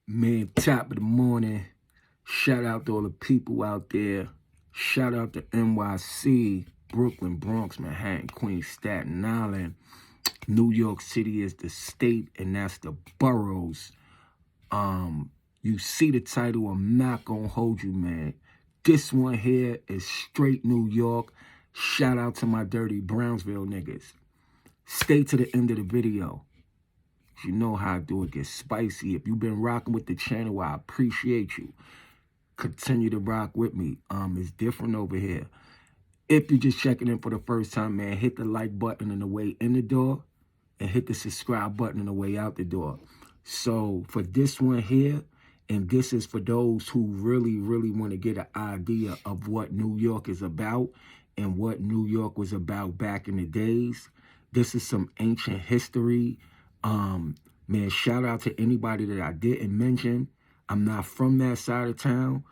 Man, top of the morning. Shout out to all the people out there. Shout out to NYC, Brooklyn, Bronx, Manhattan, Queens, Staten Island. New York City is the state, and that's the boroughs. You see the title, I'm not gonna hold you, man. This one here is straight New York. Shout out to my dirty Brownsville niggas. Stay to the end of the video. You know how I do it, gets spicy. If you've been rocking with the channel, I appreciate you. Continue to rock with me. It's different over here. If you're just checking in for the first time, man, hit the like button on the way in the door and hit the subscribe button on the way out the door. So for this one here, and this is for those who really, really want to get an idea of what New York is about and what New York was about back in the days. This is some ancient history. Man, shout out to anybody that I didn't mention. I'm not from that side of town.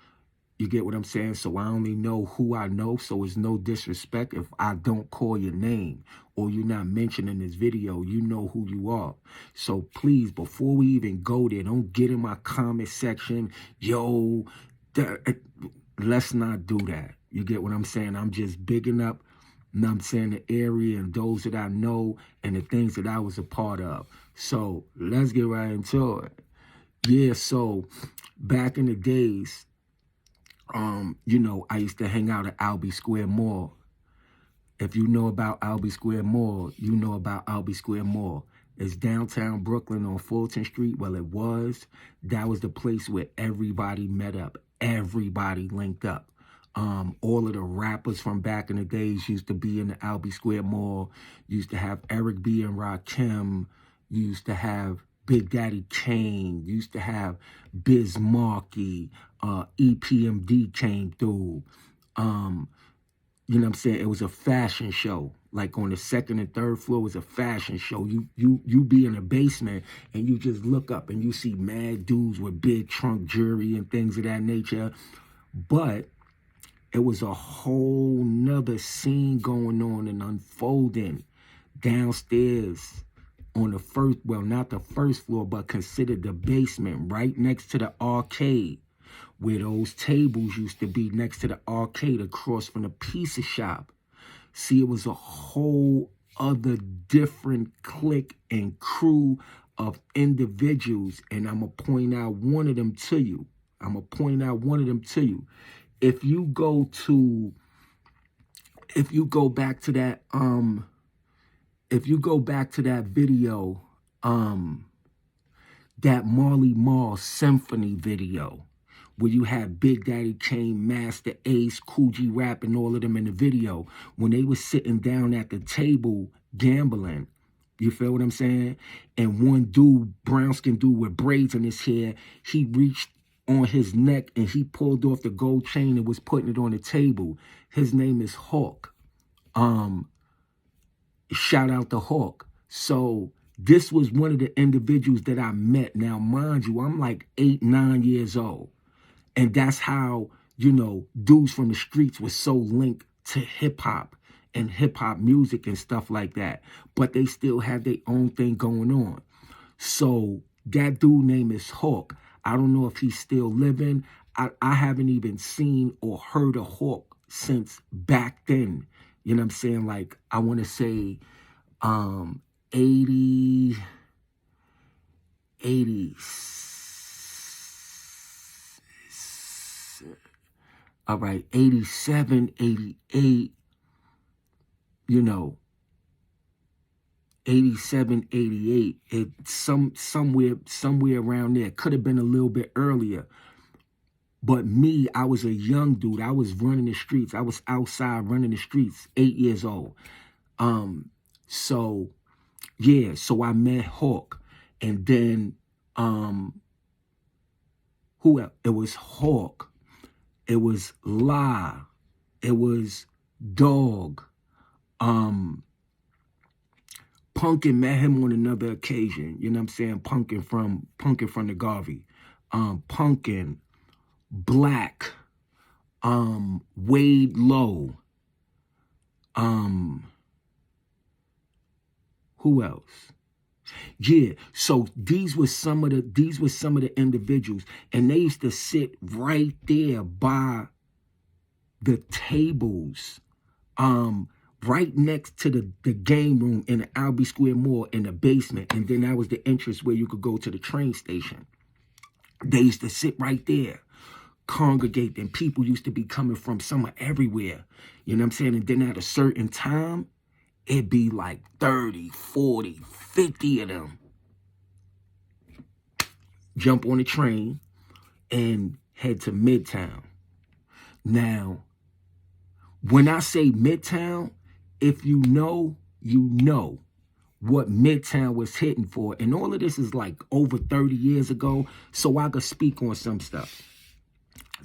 You get what I'm saying? So I only know who I know, so it's no disrespect if I don't call your name or you're not mentioned in this video. You know who you are. So please, before we even go there, don't get in my comment section. Yo, let's not do that. You get what I'm saying? I'm just bigging up, you know what I'm saying, the area and those that I know and the things that I was a part of. So let's get right into it. Yeah, so back in the days, you know, I used to hang out at Albee Square Mall. If you know about Albee Square Mall, you know about Albee Square Mall. It's downtown Brooklyn on Fulton Street. Well, it was. That was the place where everybody met up. Everybody linked up. All of the rappers from back in the days used to be in the Albee Square Mall. Used to have Eric B. and Rakim. Used to have Big Daddy Kane, used to have Biz Markie, EPMD came through. You know what I'm saying? It was a fashion show. Like on the second and third floor was a fashion show. You be in a basement and you just look up and you see mad dudes with big trunk jewelry and things of that nature. But it was a whole nother scene going on and unfolding downstairs on the first, well, not the first floor, but considered the basement, right next to the arcade, where those tables used to be next to the arcade across from the pizza shop. See, it was a whole other different clique and crew of individuals, and I'm going to point out one of them to you. If you go back to that, if you go back to that video, that Marley Marl Symphony video, where you had Big Daddy Kane, Master Ace, Kool G Rap, and all of them in the video, when they were sitting down at the table gambling, you feel what I'm saying? And one dude, brown-skinned dude with braids in his hair, he reached on his neck and he pulled off the gold chain and was putting it on the table. His name is Hawk. Shout out to Hawk. So this was one of the individuals that I met. Now, mind you, I'm like 8, 9 years old. And that's how, you know, dudes from the streets were so linked to hip hop and hip hop music and stuff like that. But they still have their own thing going on. So that dude name is Hawk. I don't know if he's still living. I haven't even seen or heard of Hawk since back then. You know what I'm saying? Like, I want to say 80, all right, 87, 88, you know, 87, 88, somewhere around there. Could have been a little bit earlier. But me, I was a young dude. I was running the streets. I was outside running the streets, 8 years old. So, yeah, so I met Hawk. And then, who else? It was Hawk. It was La. It was Dog. Punkin met him on another occasion. You know what I'm saying? Punkin from the Garvey. Punkin, Black, Wade Lowe, who else? Yeah, so these were some of the individuals, and they used to sit right there by the tables, right next to the game room in the Albee Square Mall in the basement, and then that was the entrance where you could go to the train station. They used to sit right there, congregate, and people used to be coming from somewhere everywhere. You know what I'm saying? And then at a certain time, it'd be like 30, 40, 50 of them jump on the train and head to Midtown. Now, when I say Midtown, if you know, you know what Midtown was hitting for. And all of this is like over 30 years ago, so I could speak on some stuff.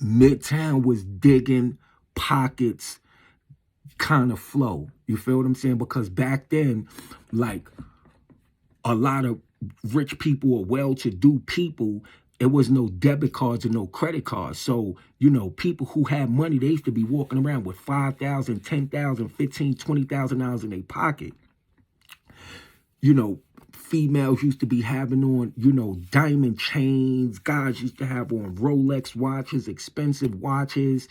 Midtown was digging pockets kind of flow. You feel what I'm saying? Because back then, like, a lot of rich people or well-to-do people, it was no debit cards and no credit cards. So, you know, people who had money, they used to be walking around with $5,000, $10,000, $15,000, $20,000 in their pocket. You know, females used to be having on, you know, diamond chains. Guys used to have on Rolex watches, expensive watches,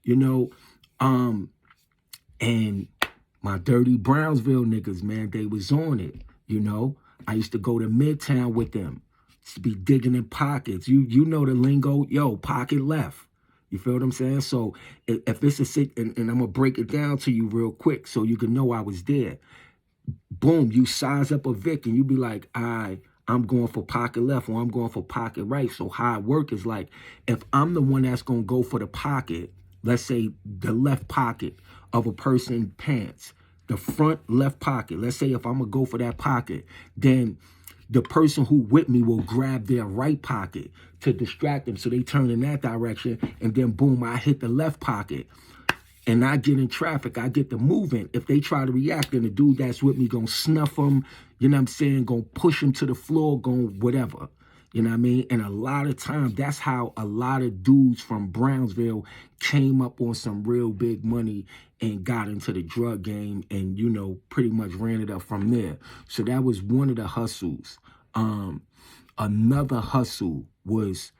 you know. And my dirty Brownsville niggas, man, they was on it, you know. I used to go to Midtown with them. Used to be digging in pockets. You know the lingo, yo, pocket left. You feel what I'm saying? So if it's a sit, and I'm going to break it down to you real quick so you can know I was there. Boom, you size up a Vic and you be like, I'm going for pocket left or I'm going for pocket right. So how it work is like, if I'm the one that's going to go for the pocket, let's say the left pocket of a person's pants, the front left pocket, let's say if I'm going to go for that pocket, then the person who with me will grab their right pocket to distract them. So they turn in that direction and then boom, I hit the left pocket. And I get in traffic, I get the movement. If they try to react, then the dude that's with me gonna snuff them, you know what I'm saying, gonna push them to the floor, gonna whatever. You know what I mean? And a lot of times, that's how a lot of dudes from Brownsville came up on some real big money and got into the drug game and, you know, pretty much ran it up from there. So that was one of the hustles. Another hustle was,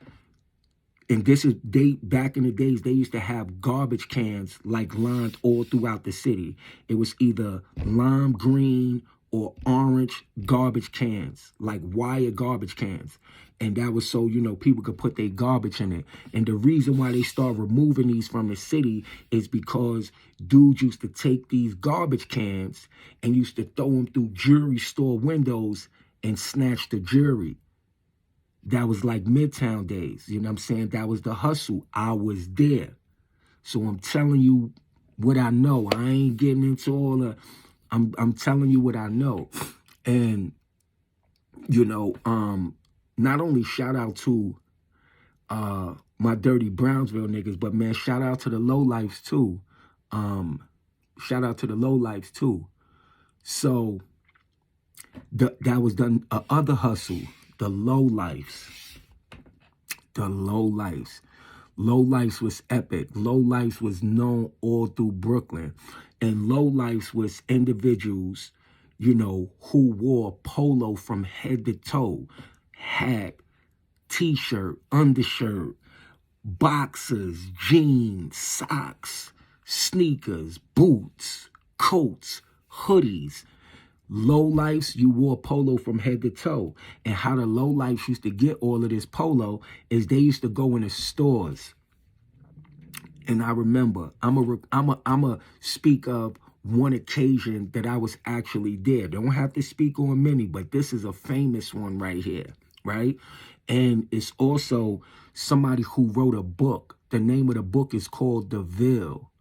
and this is, back in the days, they used to have garbage cans like lined all throughout the city. It was either lime green or orange garbage cans, like wire garbage cans. And that was so, you know, people could put their garbage in it. And the reason why they start removing these from the city is because dudes used to take these garbage cans and used to throw them through jewelry store windows and snatch the jewelry. That was like Midtown days. You know what I'm saying? That was the hustle. I was there. So I'm telling you what I know. I ain't getting into all the, I'm telling you what I know. And, you know, not only shout out to my dirty Brownsville niggas, but man, shout out to the lowlifes too. Shout out to the lowlifes too. So that was the other hustle. The lowlifes. The lowlifes. Lowlifes was epic. Lowlifes was known all through Brooklyn. And lowlifes was individuals, you know, who wore polo from head to toe. Hat, t-shirt, undershirt, boxers, jeans, socks, sneakers, boots, coats, hoodies. Lowlifes, you wore polo from head to toe. And how the lowlifes used to get all of this polo is they used to go in the stores. And I remember, I'ma speak of one occasion that I was actually there. Don't have to speak on many, but this is a famous one right here, right? And it's also somebody who wrote a book. The name of the book is called The Ville.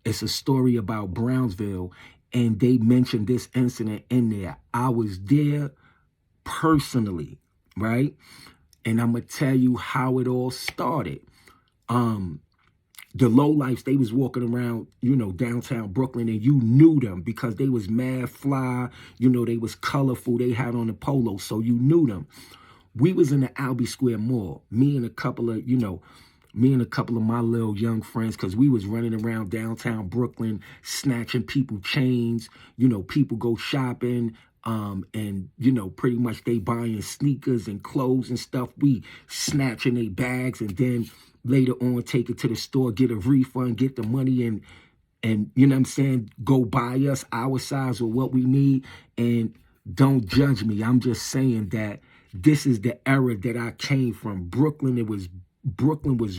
It's a story about Brownsville. And they mentioned this incident in there. I was there personally, right? And I'm going to tell you how it all started. The lowlifes, they was walking around, you know, downtown Brooklyn, and you knew them because they was mad fly. You know, they was colorful. They had on the polo, so you knew them. We was in the Albee Square Mall. Me and a couple of my little young friends, because we was running around downtown Brooklyn, snatching people chains. You know, people go shopping. And, you know, pretty much they buying sneakers and clothes and stuff. We snatching their bags and then later on take it to the store, get a refund, get the money and you know what I'm saying, go buy us our size or what we need. And don't judge me. I'm just saying that this is the era that I came from. Brooklyn was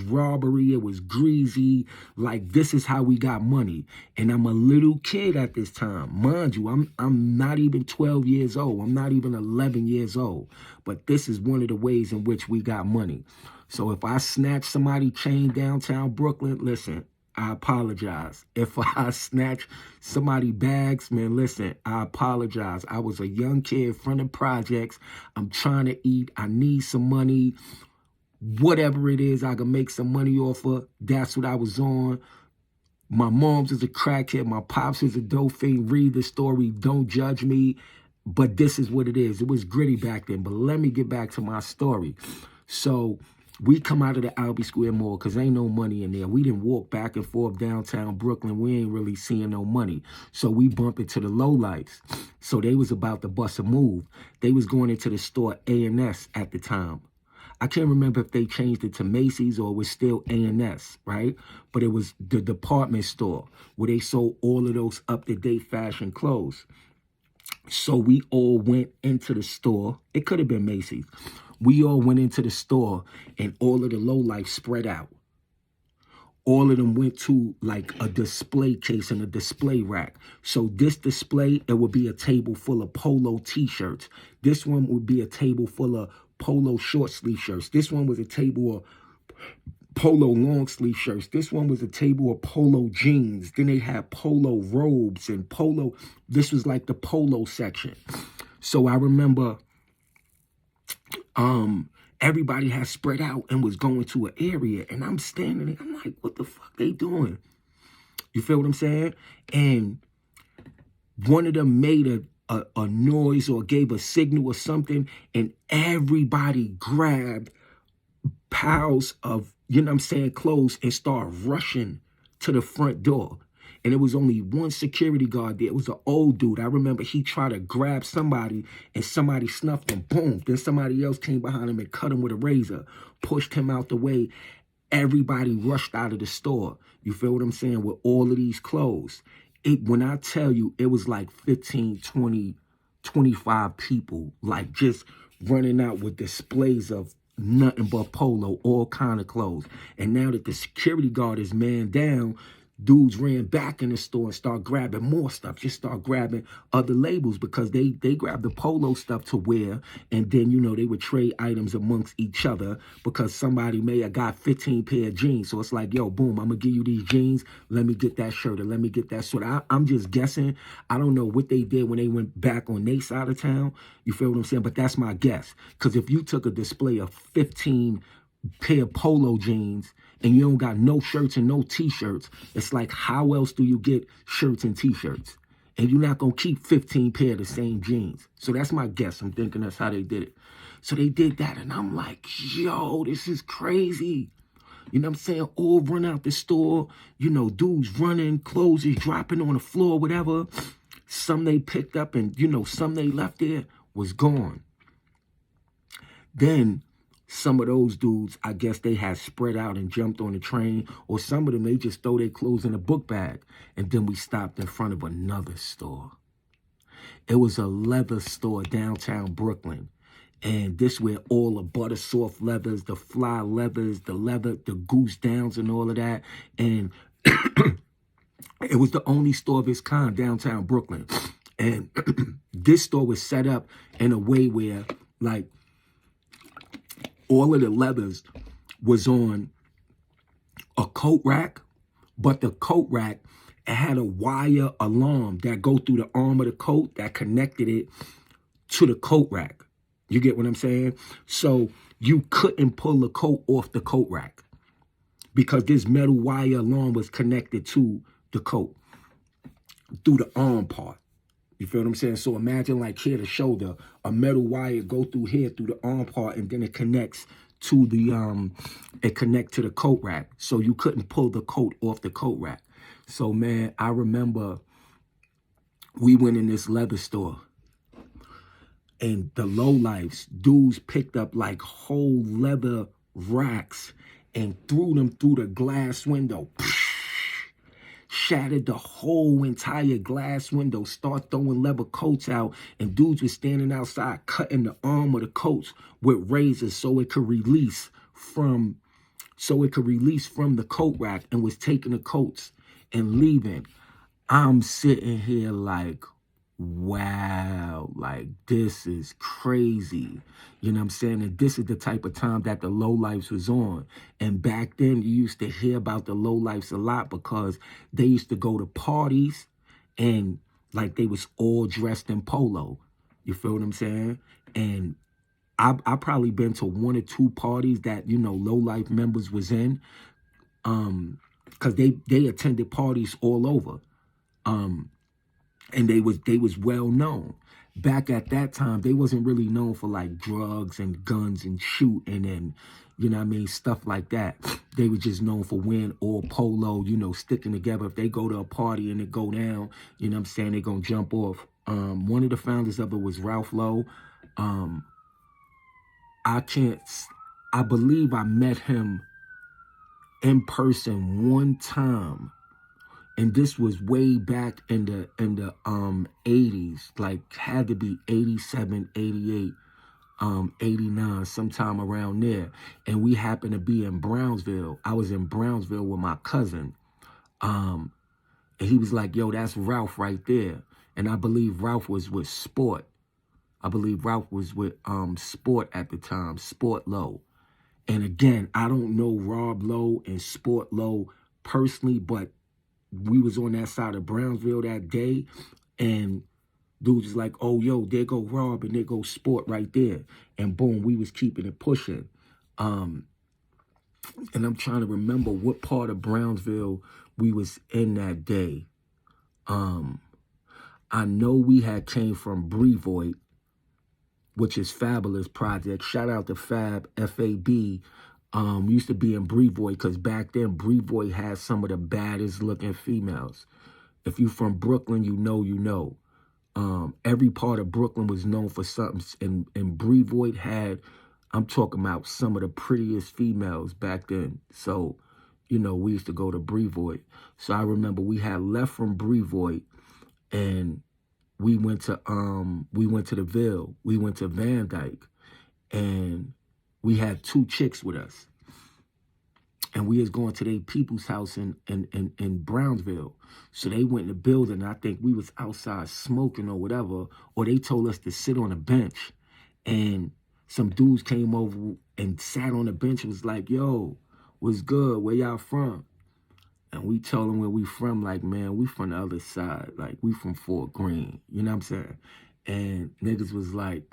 robbery. It was greasy. Like, this is how we got money. And I'm a little kid at this time. Mind you, I'm not even 12 years old. I'm not even 11 years old. But this is one of the ways in which we got money. So if I snatch somebody chain downtown Brooklyn, listen, I apologize. If I snatch somebody bags, man, listen, I apologize. I was a young kid from the projects. I'm trying to eat. I need some money. Whatever it is I can make some money off of, that's what I was on. My mom's is a crackhead. My pops is a dope fiend. Read the story. Don't judge me. But this is what it is. It was gritty back then. But let me get back to my story. So we come out of the Albee Square Mall because ain't no money in there. We didn't walk back and forth downtown Brooklyn. We ain't really seeing no money. So we bump into the lowlifes. So they was about to bust a move. They was going into the store A&S at the time. I can't remember if they changed it to Macy's or it was still A&S, right? But it was the department store where they sold all of those up-to-date fashion clothes. So we all went into the store. It could have been Macy's. We all went into the store and all of the lowlife spread out. All of them went to like a display case and a display rack. So this display, it would be a table full of polo t-shirts. This one would be a table full of polo short sleeve shirts. This one was a table of polo long sleeve shirts. This one was a table of polo jeans. Then they had polo robes and polo. This was like the polo section. So I remember everybody had spread out and was going to an area. And I'm standing there. I'm like, what the fuck they doing? You feel what I'm saying? And one of them made a noise or gave a signal or something, and everybody grabbed piles of, you know what I'm saying, clothes and started rushing to the front door. And it was only one security guard there. It was an old dude. I remember he tried to grab somebody and somebody snuffed him. Boom. Then somebody else came behind him and cut him with a razor, pushed him out the way. Everybody rushed out of the store. You feel what I'm saying? With all of these clothes. When I tell you, it was like 15, 20, 25 people, like just running out with displays of nothing but polo, all kind of clothes. And now that the security guard is manned down, dudes ran back in the store and start grabbing more stuff, just start grabbing other labels because they grabbed the polo stuff to wear. And then, you know, they would trade items amongst each other because somebody may have got 15 pair of jeans. So it's like, yo, boom, I'm going to give you these jeans. Let me get that shirt or let me get that sweater. I'm just guessing. I don't know what they did when they went back on their side of town. You feel what I'm saying? But that's my guess. Because if you took a display of 15 pair of polo jeans and you don't got no shirts and no t-shirts, it's like, how else do you get shirts and t-shirts? And you're not going to keep 15 pair of the same jeans. So that's my guess. I'm thinking that's how they did it. So they did that, and I'm like, yo, this is crazy. You know what I'm saying? All run out the store. You know, dudes running, clothes is dropping on the floor, whatever. Some they picked up and, you know, some they left there was gone. Then some of those dudes, I guess they had spread out and jumped on the train, or some of them, they just throw their clothes in a book bag. And then we stopped in front of another store. It was a leather store downtown Brooklyn. And this where all the butter soft leathers, the fly leathers, the leather, the goose downs and all of that. And it was the only store of its kind downtown Brooklyn. And this store was set up in a way where, like, all of the leathers was on a coat rack, but the coat rack, it had a wire alarm that go through the arm of the coat that connected it to the coat rack. You get what I'm saying? So you couldn't pull the coat off the coat rack because this metal wire alarm was connected to the coat through the arm part. You feel what I'm saying? So imagine like here the shoulder, a metal wire go through here through the arm part, and then it connects to the the coat rack. So you couldn't pull the coat off the coat rack. So man, I remember we went in this leather store. And the lowlifes, dudes picked up like whole leather racks and threw them through the glass window. Shattered the whole entire glass window, start throwing leather coats out, and dudes were standing outside cutting the arm of the coats with razors so it could release from the coat rack, and was taking the coats and leaving. I'm sitting here like, wow, like this is crazy. You know what I'm saying? And this is the type of time that the lowlifes was on. And back then you used to hear about the lowlifes a lot because they used to go to parties and like they was all dressed in polo. You feel what I'm saying? And I probably been to one or two parties that, you know, lowlife members was in. Because they attended parties all over. And they was well known. Back at that time, they wasn't really known for like drugs and guns and shooting and, you know what I mean, stuff like that. They were just known for wearing all polo, you know, sticking together. If they go to a party and it go down, you know what I'm saying, they gonna jump off. One of the founders of it was Ralph Lowe. I believe I met him in person one time. And this was way back in the 80s, like had to be 87, 88, 89, sometime around there. And we happened to be in Brownsville. I was in Brownsville with my cousin. And he was like, yo, that's Ralph right there. And I believe Ralph was with Sport. I believe Ralph was with Sport at the time, Sport Low. And again, I don't know Rob Lowe and Sport Lowe personally, but we was on that side of Brownsville that day, and dudes was like, oh, yo, there go Rob and there go Sport right there. And boom, we was keeping it pushing. And I'm trying to remember what part of Brownsville we was in that day. I know we had came from Brevoort, which is Fabulous Project. Shout out to Fab, F-A-B. Used to be in Brevoort because back then Brevoort had some of the baddest looking females. If you from Brooklyn, you know, you know. Every part of Brooklyn was known for something. And Brevoort had, I'm talking about some of the prettiest females back then. So, you know, we used to go to Brevoort. So I remember we had left from Brevoort and we went to the Ville. We went to Van Dyke. And we had two chicks with us. And we was going to their people's house in Brownsville. So they went in the building. I think we was outside smoking or whatever. Or they told us to sit on a bench. And some dudes came over and sat on the bench and was like, yo, what's good? Where y'all from? And we told them where we from. Like, man, we from the other side. Like, we from Fort Greene. You know what I'm saying? And niggas was like,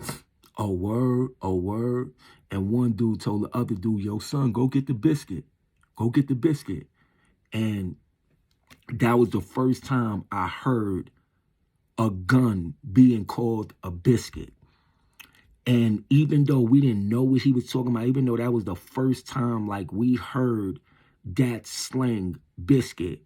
oh, word, oh, word. And one dude told the other dude, yo, son, go get the biscuit. Go get the biscuit. And that was the first time I heard a gun being called a biscuit. And even though we didn't know what he was talking about, even though that was the first time like we heard that slang, biscuit,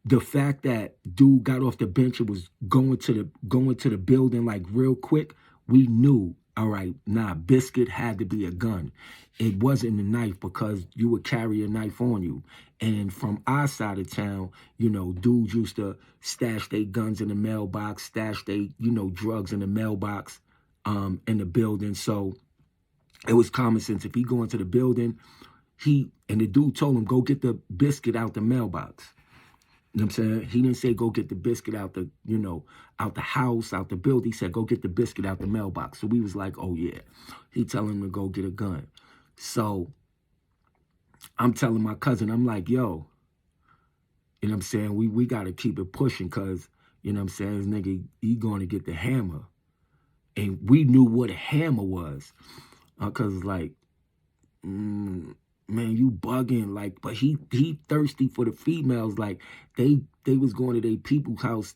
the fact that dude got off the bench and was going to the building like real quick, we knew, all right, nah, biscuit had to be a gun. It wasn't a knife because you would carry a knife on you. And from our side of town, you know, dudes used to stash their guns in the mailbox, stash their, you know, drugs in the mailbox in the building. So it was common sense. If he go into the building, the dude told him, go get the biscuit out the mailbox. You know what I'm saying? He didn't say go get the biscuit out the, you know, out the house, out the building. He said go get the biscuit out the mailbox. So we was like, oh yeah. He telling him to go get a gun. So I'm telling my cousin, I'm like, yo, you know what I'm saying? We got to keep it pushing because, you know what I'm saying, this nigga, he going to get the hammer. And we knew what a hammer was. Because like, man, you bugging, like, but he thirsty for the females. Like, they was going to their people's house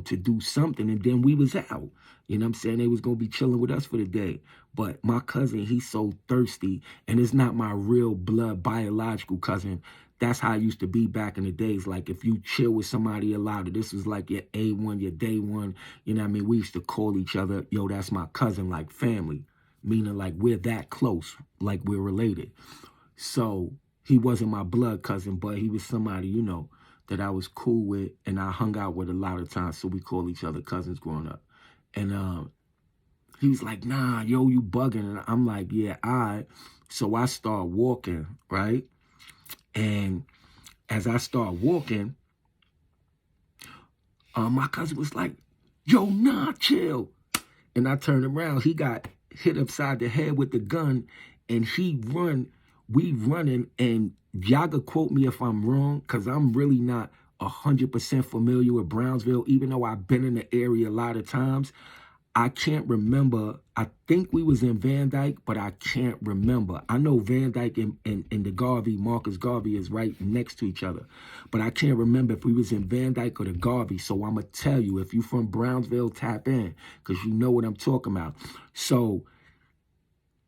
to do something, and then we was out. You know what I'm saying? They was gonna be chilling with us for the day. But my cousin, he's so thirsty, and it's not my real blood biological cousin. that's how it used to be back in the days. Like if you chill with somebody a lot, this was like your A1, your day one. You know what I mean? We used to call each other, yo, that's my cousin, like family. Meaning like we're that close, like we're related. So he wasn't my blood cousin, but he was somebody, you know, that I was cool with and I hung out with a lot of times. So we call each other cousins growing up. And he was like, nah, yo, you bugging. And I'm like, yeah, all right. So I start walking, right? And as I start walking, my cousin was like, yo, nah, chill. And I turned around. He got hit upside the head with the gun, and we running, and y'all could quote me if I'm wrong, because I'm really not 100% familiar with Brownsville, even though I've been in the area a lot of times. I can't remember. I think we was in Van Dyke, but I can't remember. I know Van Dyke and the Garvey, Marcus Garvey, is right next to each other. But I can't remember if we was in Van Dyke or the Garvey. So I'm going to tell you, if you from Brownsville, tap in, because you know what I'm talking about. So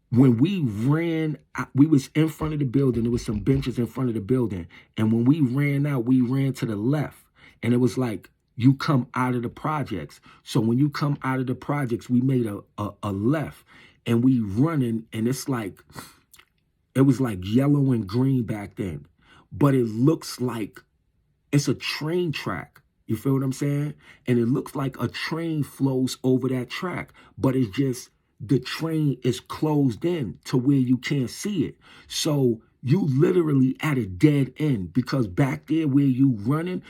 when we ran, we was in front of the building. There was some benches in front of the building. And when we ran out, we ran to the left. And it was like, you come out of the projects. So when you come out of the projects, we made a left. And we running, and it's like, it was like yellow and green back then. But it looks like it's a train track. You feel what I'm saying? And it looks like a train flows over that track. But it's just, the train is closed in to where you can't see it. So you literally at a dead end, because back there where you running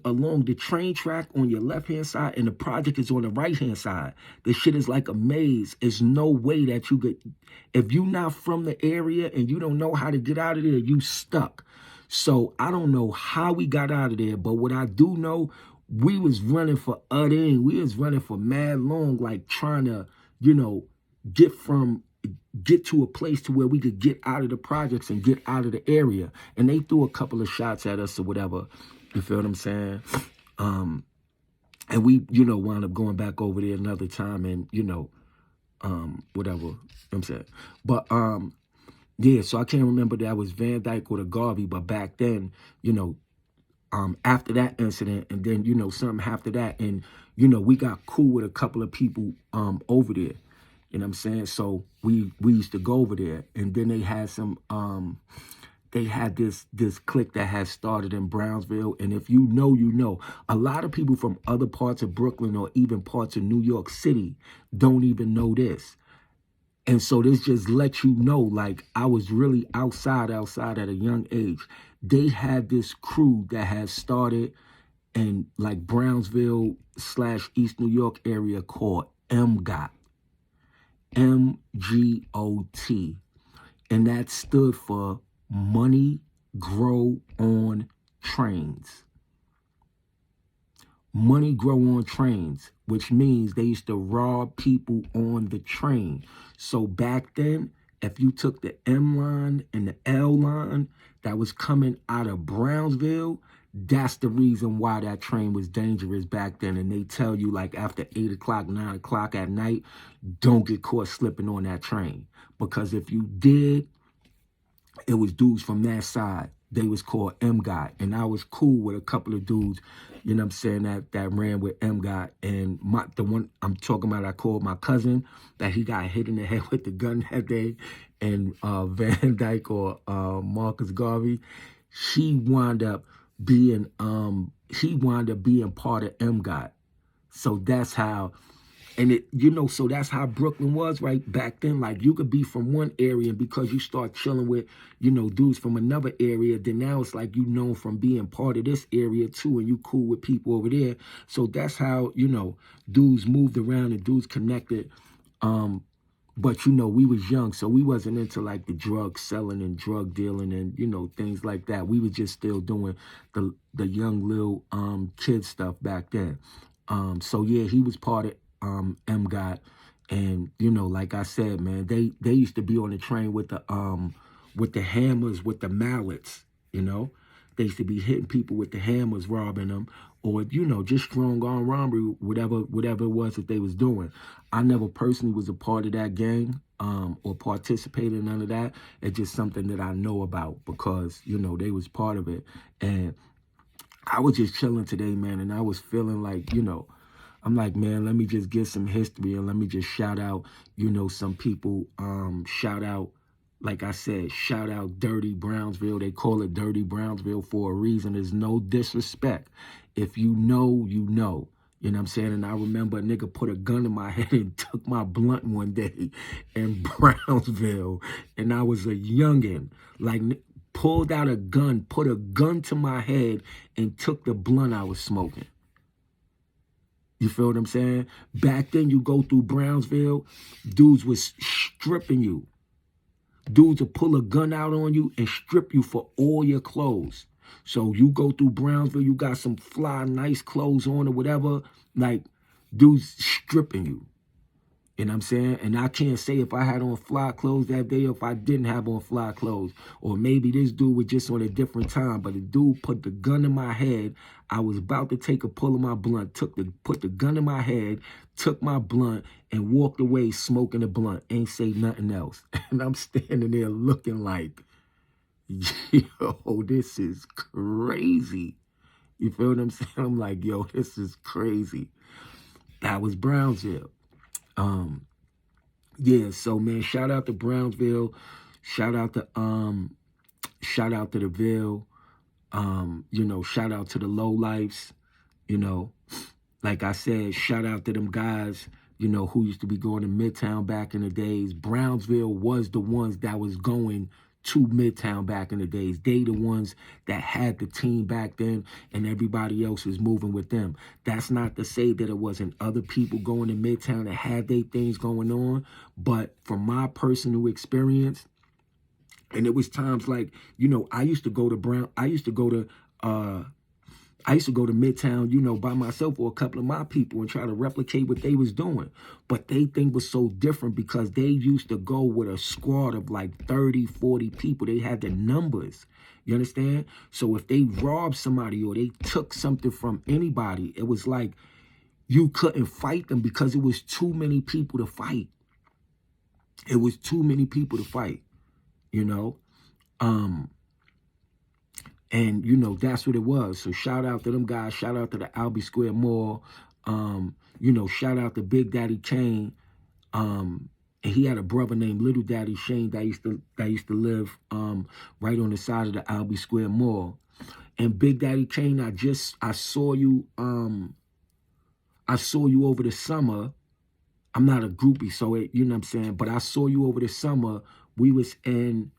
along the train track on your left-hand side, and the project is on the right-hand side. The shit is like a maze. There's no way that you could, if you're not from the area and you don't know how to get out of there, you stuck. So I don't know how we got out of there, but what I do know, we was running for udding. We was running for mad long, like trying to, you know, get to a place to where we could get out of the projects and get out of the area. And they threw a couple of shots at us or whatever. You feel what I'm saying? And we, you know, wound up going back over there another time and, you know, whatever. You know what I'm saying? But yeah, so I can't remember that was Van Dyke or the Garvey, but back then, you know, after that incident, and then, you know, something after that, and, you know, we got cool with a couple of people over there. You know what I'm saying? So we used to go over there, and then they had some, they had this clique that had started in Brownsville. And if you know, you know, a lot of people from other parts of Brooklyn or even parts of New York City don't even know this. And so this just lets you know, like, I was really outside at a young age. They had this crew that had started in like Brownsville / East New York area called MGOT. MGOT. And that stood for Money Grow on Trains. Money Grow on Trains, which means they used to rob people on the train. So back then, if you took the M line and the L line that was coming out of Brownsville, that's the reason why that train was dangerous back then. And they tell you, like, after 8 o'clock, 9 o'clock at night, don't get caught slipping on that train. Because if you did, it was dudes from that side. They was called MGOT. And I was cool with a couple of dudes, you know what I'm saying, that ran with MGOT. And the one I'm talking about, I called my cousin, that he got hit in the head with the gun that day. And Van Dyke or Marcus Garvey, he wound up being part of MGOT. So that's how, and it, you know, so that's how Brooklyn was right back then. Like, you could be from one area, and because you start chilling with, you know, dudes from another area, then now it's like you know from being part of this area too, and you cool with people over there. So that's how, you know, dudes moved around and dudes connected. But, you know, we was young, so we wasn't into, like, the drug selling and drug dealing and, you know, things like that. We was just still doing the young little kid stuff back then. So, yeah, he was part of MGOT. And, you know, like I said, man, they used to be on the train with the hammers, with the mallets, you know. They used to be hitting people with the hammers, robbing them, or, you know, just strong arm robbery, whatever it was that they was doing. I never personally was a part of that gang or participated in none of that. It's just something that I know about because, you know, they was part of it. And I was just chilling today, man, and I was feeling like, you know, I'm like, man, let me just get some history and let me just shout out, you know, some people, shout out, like I said, shout out Dirty Brownsville. They call it Dirty Brownsville for a reason. There's no disrespect. If you know, you know. You know what I'm saying? And I remember a nigga put a gun in my head and took my blunt one day in Brownsville. And I was a youngin', like, pulled out a gun, put a gun to my head, and took the blunt I was smoking. You feel what I'm saying? Back then, you go through Brownsville, dudes was stripping you. Dudes would pull a gun out on you and strip you for all your clothes. So you go through Brownsville, you got some fly, nice clothes on or whatever, like, dudes stripping you. You know what I'm saying? And I can't say if I had on fly clothes that day or if I didn't have on fly clothes. Or maybe this dude was just on a different time. But the dude put the gun in my head. I was about to take a pull of my blunt, put the gun in my head, took my blunt, and walked away smoking the blunt. Ain't say nothing else. And I'm standing there looking like, yo, this is crazy. You feel what I'm saying? I'm like, yo, this is crazy. That was Brownsville. Yeah, so man, shout out to Brownsville, shout out to the Ville, you know, shout out to the lowlifes, you know, like I said, shout out to them guys, you know, who used to be going to Midtown back in the days. Brownsville was the ones that was going to Midtown back in the days. They the ones that had the team back then and everybody else was moving with them. That's not to say that it wasn't other people going to Midtown that had their things going on, but from my personal experience, and it was times like, you know, I used to go to Midtown, you know, by myself or a couple of my people and try to replicate what they was doing. But they thing was so different because they used to go with a squad of like 30, 40 people. They had the numbers. You understand? So if they robbed somebody or they took something from anybody, it was like you couldn't fight them because it was too many people to fight. It was too many people to fight, you know? And, you know, that's what it was. So shout out to them guys. Shout out to the Albee Square Mall. You know, shout out to Big Daddy Kane. And he had a brother named Little Daddy Shane that used to live right on the side of the Albee Square Mall. And Big Daddy Kane, I saw you over the summer. I'm not a groupie, so you know what I'm saying, but I saw you over the summer. We was in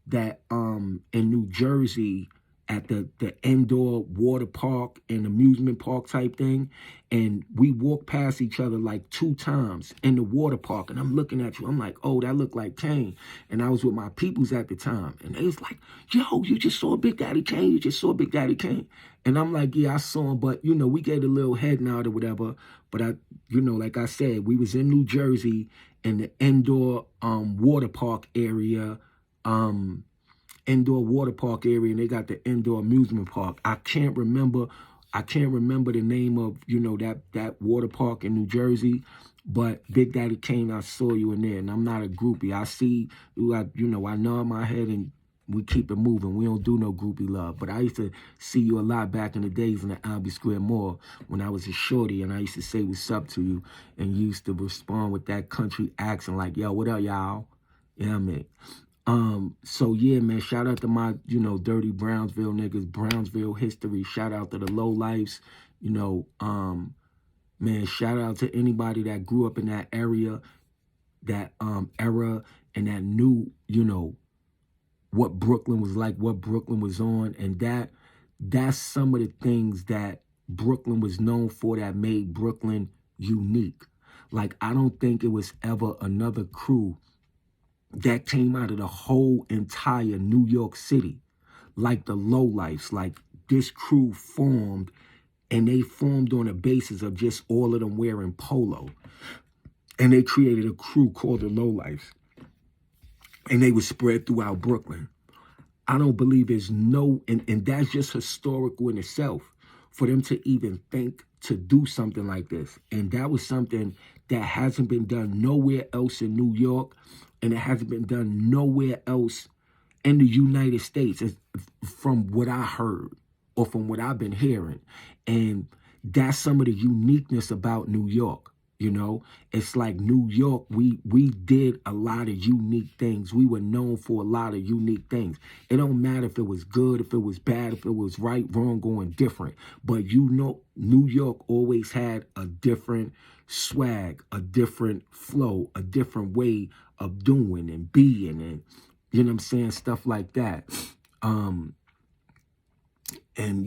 New Jersey at the indoor water park and amusement park type thing. And we walked past each other like 2 times in the water park. And I'm looking at you. I'm like, oh, that looked like Kane. And I was with my peoples at the time. And they was like, yo, you just saw Big Daddy Kane. You just saw Big Daddy Kane. And I'm like, yeah, I saw him. But, you know, we gave a little head nod or whatever. But, you know, like I said, we was in New Jersey in the indoor water park area, and they got the indoor amusement park. I can't remember the name of, you know, that water park in New Jersey, but Big Daddy Kane, I saw you in there, and I'm not a groupie. I see you, you know, I nod my head and we keep it moving. We don't do no groupie love. But I used to see you a lot back in the days in the Albee Square Mall when I was a shorty, and I used to say what's up to you, and you used to respond with that country accent like, yo, what up, y'all? You know what I mean? So yeah, man, shout out to my, you know, dirty Brownsville niggas, Brownsville history. Shout out to the lowlifes, you know, man, shout out to anybody that grew up in that area, that era, and that knew, you know, what Brooklyn was like, what Brooklyn was on. And that's some of the things that Brooklyn was known for that made Brooklyn unique. Like, I don't think it was ever another crew that came out of the whole entire New York City, like the lowlifes. Like, this crew formed, and they formed on the basis of just all of them wearing polo. And they created a crew called the lowlifes. And they were spread throughout Brooklyn. I don't believe there's no, and that's just historical in itself, for them to even think to do something like this. And that was something that hasn't been done nowhere else in New York, and it hasn't been done nowhere else in the United States, from what I heard or from what I've been hearing. And that's some of the uniqueness about New York. You know, it's like New York, we did a lot of unique things. We were known for a lot of unique things. It don't matter if it was good, if it was bad, if it was right, wrong, or indifferent. But you know, New York always had a different swag, a different flow, a different way of doing and being, and you know what I'm saying, stuff like that. And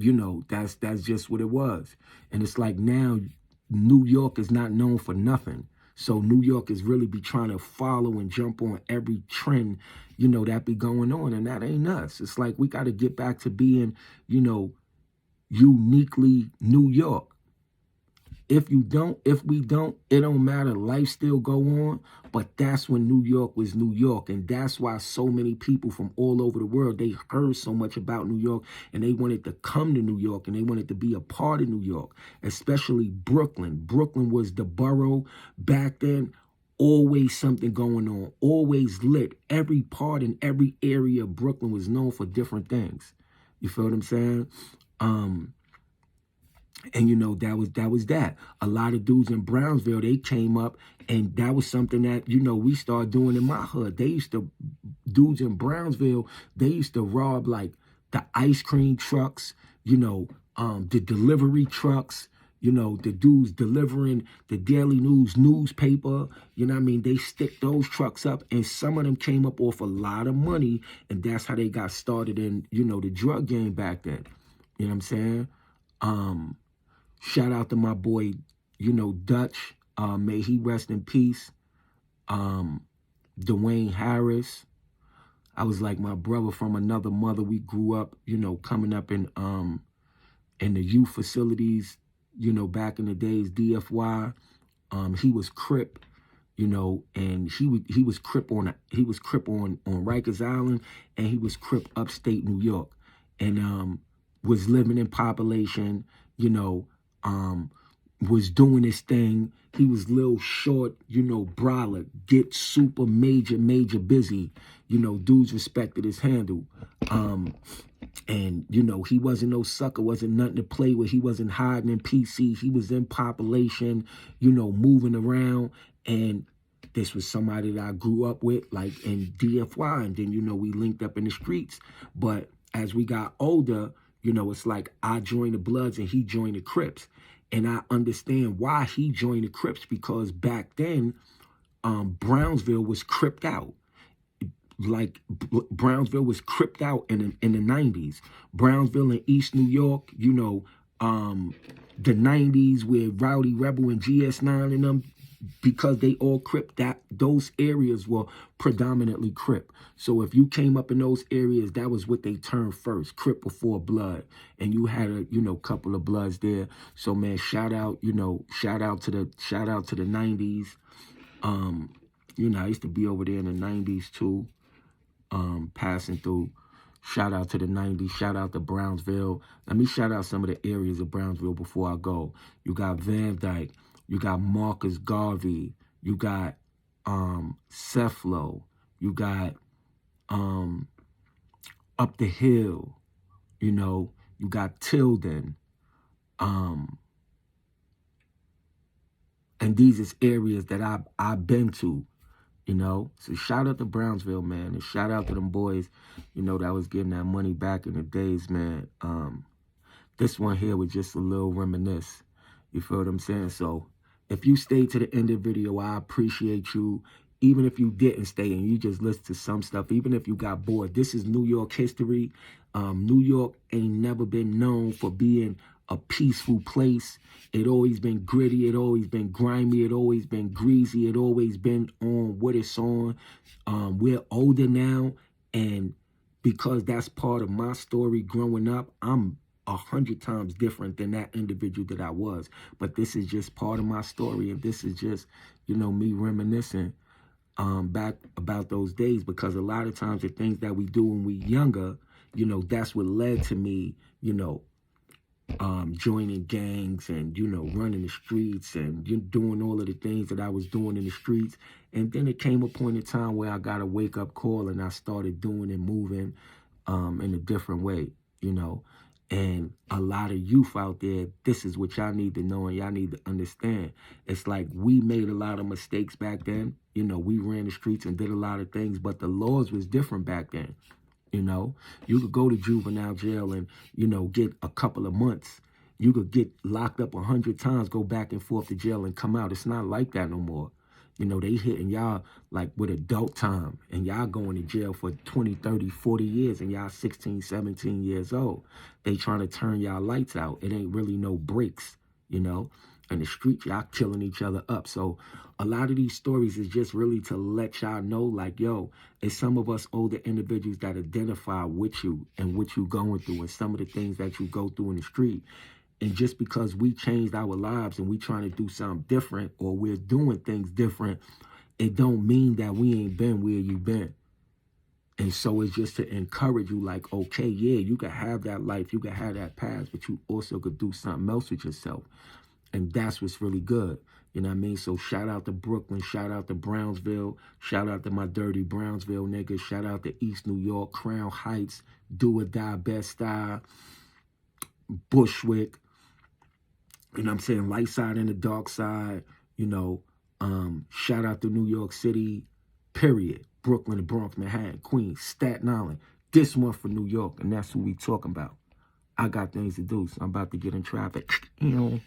you know, that's just what it was. And it's like now New York is not known for nothing. So New York is really be trying to follow and jump on every trend, you know, that be going on. And that ain't us. It's like we got to get back to being, you know, uniquely New York. If we don't, it don't matter. Life still go on. But that's when New York was New York. And that's why so many people from all over the world, they heard so much about New York, and they wanted to come to New York, and they wanted to be a part of New York, especially Brooklyn. Brooklyn was the borough back then. Always something going on, always lit. Every part and every area of Brooklyn was known for different things. You feel what I'm saying? And you know, that was that. A lot of dudes in Brownsville, they came up, and that was something that, you know, we started doing in my hood. Dudes in Brownsville, they used to rob like the ice cream trucks, you know, the delivery trucks, you know, the dudes delivering the Daily News newspaper, you know what I mean? They stick those trucks up, and some of them came up off a lot of money, and that's how they got started in, you know, the drug game back then. You know what I'm saying? Shout out to my boy, you know, Dutch. May he rest in peace. Dwayne Harris. I was like my brother from another mother. We grew up, you know, coming up in the youth facilities, you know, back in the days, DFY. He was Crip, you know, and he was Crip on Rikers Island, and he was Crip upstate New York, and was living in population, you know, was doing his thing. He was little short, you know, brolic, get super major busy. You know, dudes respected his handle. And, you know, he wasn't no sucker, wasn't nothing to play with. He wasn't hiding in PC. He was in population, you know, moving around. And this was somebody that I grew up with, like in DFY. And then, you know, we linked up in the streets. But as we got older, you know, it's like I joined the Bloods and he joined the Crips. And I understand why he joined the Crips, because back then, Brownsville was cripped out. Like Brownsville was cripped out in the 90s. Brownsville in East New York, you know, the 90s with Rowdy Rebel and GS9 and them, because they all Crip, that those areas were predominantly Crip. So if you came up in those areas, that was what they turned first, Crip before Blood. And you had a, you know, couple of Bloods there. So man, shout out, you know, shout out to the 90s. You know, I used to be over there in the 90s too, passing through. Shout out to the 90s. Shout out to Brownsville. Let me shout out some of the areas of Brownsville before I go. You got Van Dyke. You got Marcus Garvey. You got Ceflo. You got Up the Hill. You know, you got Tilden. And these is areas that I've been to, you know. So shout out to Brownsville, man. And shout out to them boys, you know, that was getting that money back in the days, man. This one here was just a little reminisce. You feel what I'm saying? So if you stayed to the end of the video, I appreciate you. Even if you didn't stay and you just listened to some stuff, even if you got bored, this is New York history. New York ain't never been known for being a peaceful place. It always been gritty. It always been grimy. It always been greasy. It always been on what it's on. We're older now, and because that's part of my story growing up, I'm 100 times different than that individual that I was. But this is just part of my story, and this is just, you know, me reminiscing back about those days, because a lot of times the things that we do when we younger, you know, that's what led to me, you know, joining gangs and, you know, running the streets and doing all of the things that I was doing in the streets. And then it came a point in time where I got a wake up call and I started doing and moving in a different way, you know. And a lot of youth out there, this is what y'all need to know and y'all need to understand. It's like we made a lot of mistakes back then. You know, we ran the streets and did a lot of things, but the laws was different back then. You know, you could go to juvenile jail and, you know, get a couple of months. You could get locked up 100 times, go back and forth to jail and come out. It's not like that no more. You know, they hitting y'all like with adult time and y'all going to jail for 20, 30, 40 years and y'all 16, 17 years old. They trying to turn y'all lights out. It ain't really no breaks, you know. In the street, y'all killing each other up. So a lot of these stories is just really to let y'all know, like, yo, it's some of us older individuals that identify with you and what you going through and some of the things that you go through in the street. And just because we changed our lives and we trying to do something different or we're doing things different, it don't mean that we ain't been where you been. And so it's just to encourage you, like, okay, yeah, you can have that life, you can have that past, but you also could do something else with yourself. And that's what's really good. You know what I mean? So shout out to Brooklyn, shout out to Brownsville, shout out to my dirty Brownsville niggas, shout out to East New York, Crown Heights, Do or Die, Bed-Stuy, Bushwick, you know what I'm saying, light side and the dark side, you know, shout out to New York City, period. Brooklyn, the Bronx, Manhattan, Queens, Staten Island. This one for New York, and that's who we talking about. I got things to do, so I'm about to get in traffic. You know.